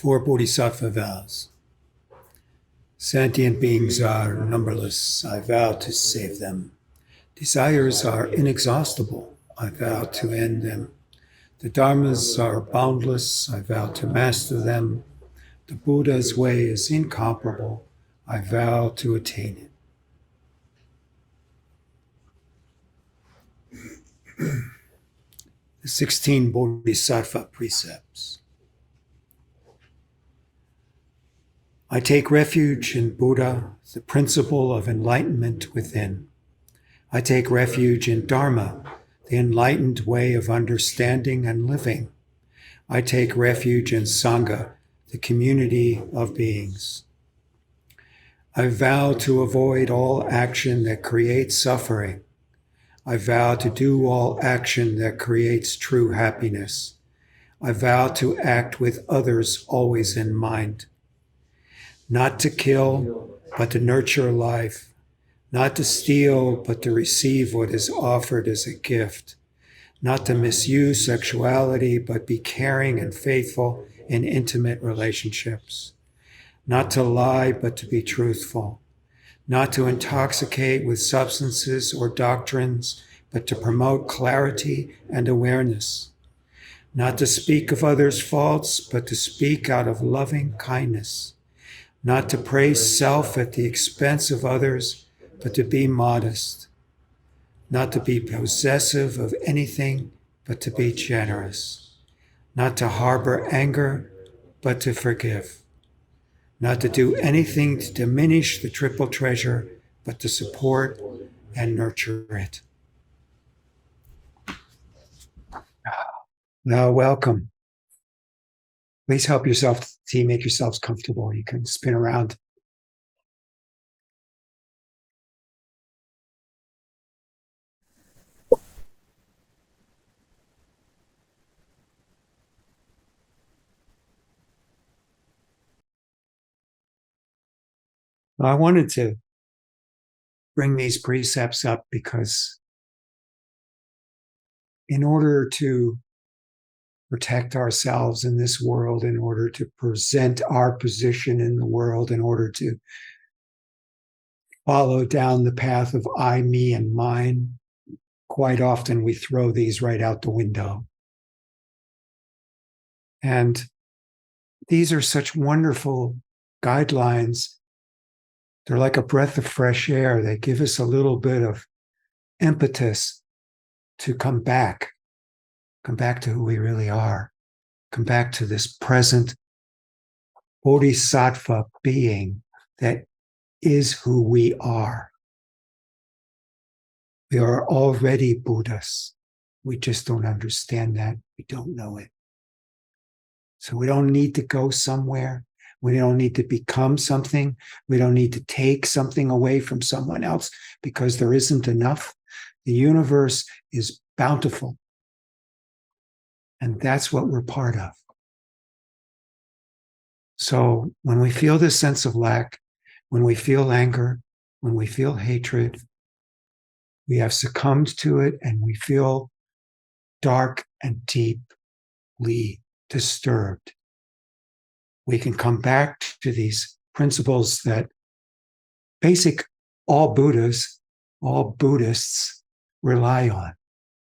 Four Bodhisattva vows. Sentient beings are numberless. I vow to save them. Desires are inexhaustible. I vow to end them. The Dharmas are boundless. I vow to master them. The Buddha's way is incomparable. I vow to attain it. The 16 Bodhisattva Precepts. I take refuge in Buddha, the principle of enlightenment within. I take refuge in Dharma, the enlightened way of understanding and living. I take refuge in Sangha, the community of beings. I vow to avoid all action that creates suffering. I vow to do all action that creates true happiness. I vow to act with others always in mind. Not to kill, but to nurture life. Not to steal, but to receive what is offered as a gift. Not to misuse sexuality, but be caring and faithful in intimate relationships. Not to lie, but to be truthful. Not to intoxicate with substances or doctrines, but to promote clarity and awareness. Not to speak of others' faults, but to speak out of loving kindness. Not to praise self at the expense of others, but to be modest. Not to be possessive of anything, but to be generous. Not to harbor anger, but to forgive. Not to do anything to diminish the triple treasure, but to support and nurture it. Now, welcome. Please help yourself to the tea, make yourselves comfortable. You can spin around. I wanted to bring these precepts up because in order to protect ourselves in this world, in order to present our position in the world, in order to follow down the path of I, me, and mine, quite often we throw these right out the window. And these are such wonderful guidelines. They're like a breath of fresh air. They give us a little bit of impetus to come back to who we really are, come back to this present bodhisattva being that is who we are. We are already Buddhas. We just don't understand that. We don't know it. So we don't need to go somewhere. We don't need to become something. We don't need to take something away from someone else because there isn't enough. The universe is bountiful. And that's what we're part of. So when we feel this sense of lack, when we feel anger, when we feel hatred, we have succumbed to it and we feel dark and deeply disturbed. We can come back to these principles that all Buddhists rely on.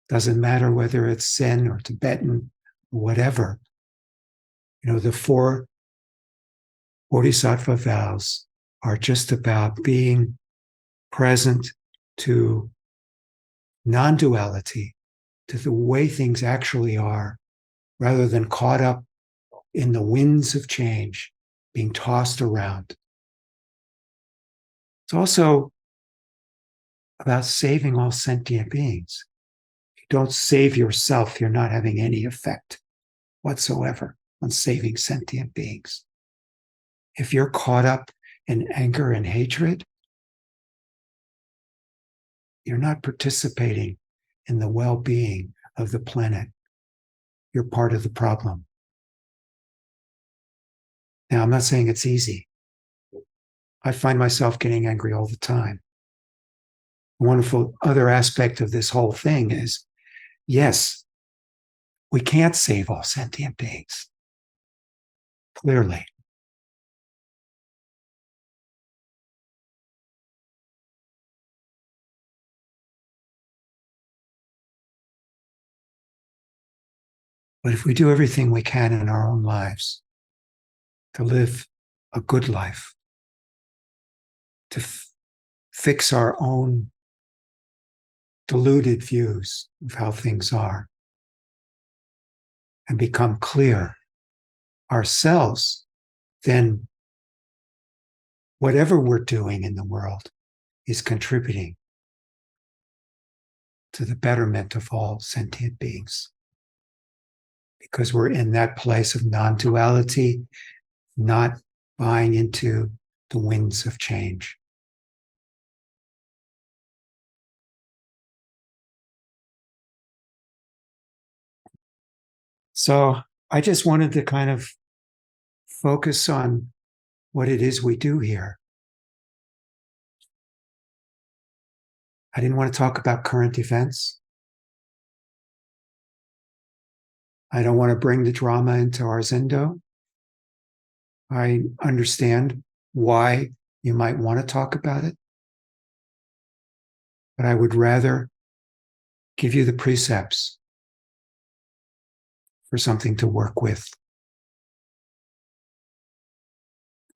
Doesn't matter whether it's Zen or Tibetan or whatever. The four Bodhisattva vows are just about being present to non-duality, to the way things actually are, rather than caught up in the winds of change, being tossed around. It's also about saving all sentient beings. If you don't save yourself, you're not having any effect whatsoever on saving sentient beings. If you're caught up in anger and hatred, you're not participating in the well-being of the planet. You're part of the problem. Now, I'm not saying it's easy. I find myself getting angry all the time. A wonderful other aspect of this whole thing is, yes, we can't save all sentient beings. clearly. But if we do everything we can in our own lives to live a good life, to fix our own deluded views of how things are, and become clear ourselves, then whatever we're doing in the world is contributing to the betterment of all sentient beings. Because we're in that place of non duality, not buying into the winds of change. So I just wanted to kind of focus on what it is we do here. I didn't want to talk about current events. I don't want to bring the drama into our Zendo. I understand why you might want to talk about it, but I would rather give you the precepts for something to work with,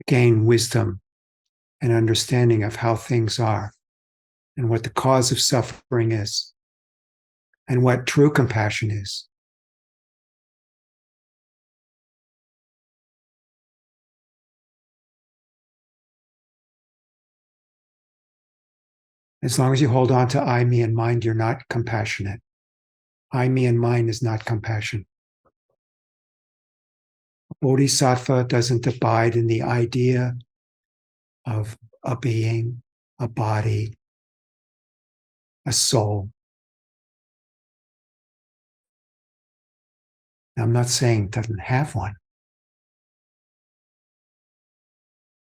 gain wisdom and understanding of how things are and what the cause of suffering is and what true compassion is. As long as you hold on to I, me, and mind, you're not compassionate. I, me, and mine is not compassion. A bodhisattva doesn't abide in the idea of a being, a body, a soul. Now, I'm not saying it doesn't have one.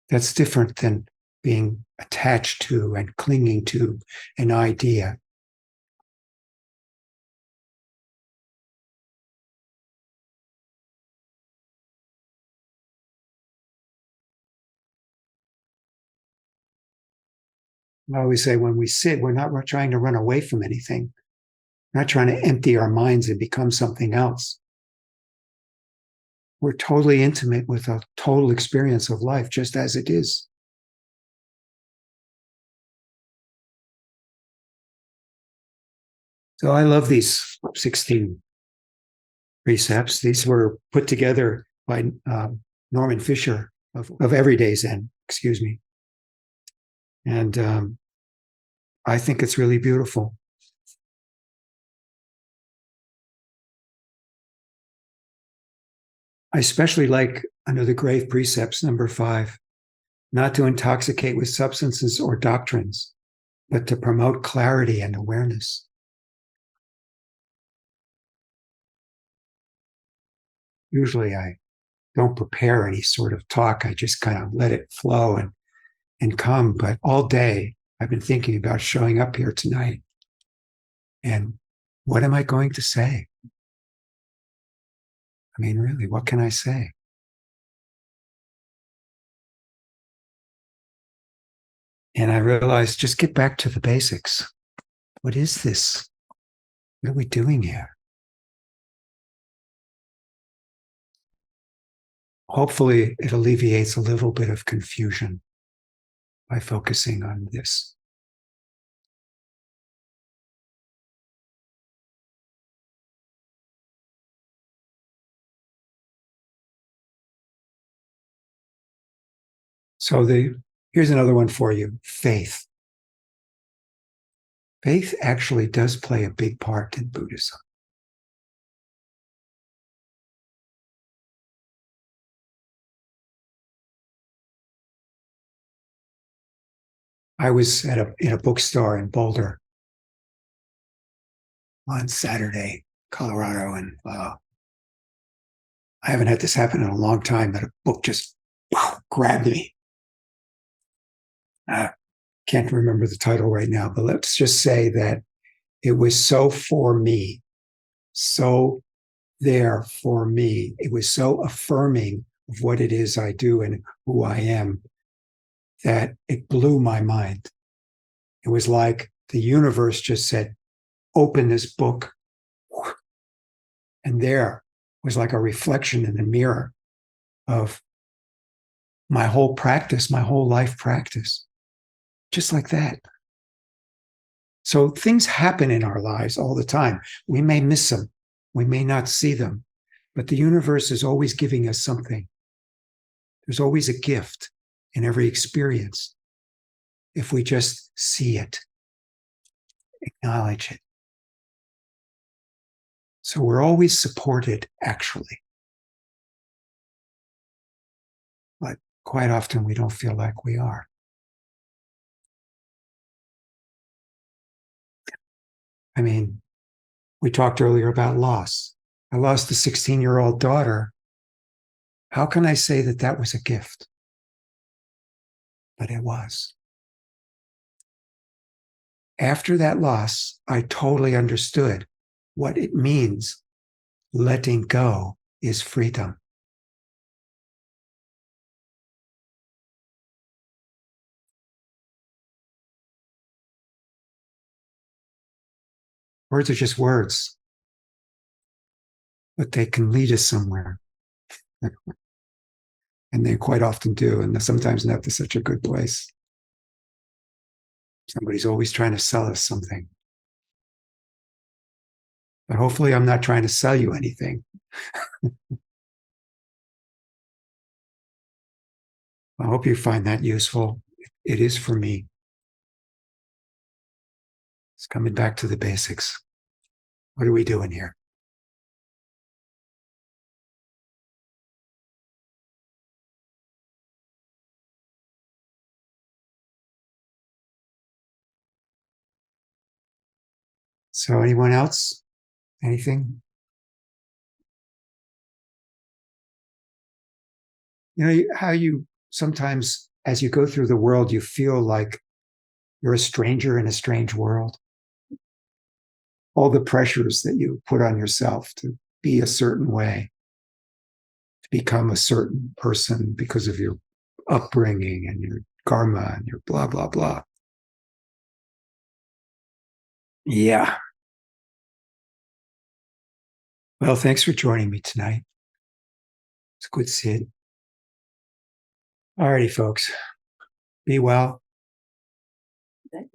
That's different than being attached to and clinging to an idea. I always say when we sit, we're not trying to run away from anything. We're not trying to empty our minds and become something else. We're totally intimate with a total experience of life just as it is. So I love these 16 precepts. These were put together by Norman Fisher of Everyday Zen, excuse me. And I think it's really beautiful. I especially like under the grave precepts, number 5, not to intoxicate with substances or doctrines, but to promote clarity and awareness. Usually I don't prepare any sort of talk. I just kind of let it flow and come. But all day I've been thinking about showing up here tonight. And what am I going to say? I mean, really, what can I say? And I realized just get back to the basics. What is this? What are we doing here? Hopefully, it alleviates a little bit of confusion by focusing on this. So here's another one for you, faith. Faith actually does play a big part in Buddhism. I was in a bookstore in Boulder on Saturday, Colorado, and I haven't had this happen in a long time, but a book just grabbed me. I can't remember the title right now, but let's just say that it was so for me, so there for me. It was so affirming of what it is I do and who I am that it blew my mind. It was like the universe just said, open this book. And there was like a reflection in the mirror of my whole practice, my whole life practice, just like that. So things happen in our lives all the time. We may miss them, we may not see them, but the universe is always giving us something. There's always a gift in every experience if we just see it, acknowledge it. So we're always supported, actually. But quite often we don't feel like we are. I mean, we talked earlier about loss. I lost a 16-year-old daughter. How can I say that that was a gift? But it was. After that loss, I totally understood what it means. Letting go is freedom. Words are just words, but they can lead us somewhere. And they quite often do, and sometimes not to such a good place. Somebody's always trying to sell us something. But hopefully, I'm not trying to sell you anything. I hope you find that useful. It is for me. It's coming back to the basics. What are we doing here? So, anyone else? Anything? You know how you sometimes, as you go through the world, you feel like you're a stranger in a strange world. All the pressures that you put on yourself to be a certain way, to become a certain person because of your upbringing and your karma and your blah, blah, blah. Yeah. Well, thanks for joining me tonight. It's good to see you. All righty, folks. Be well.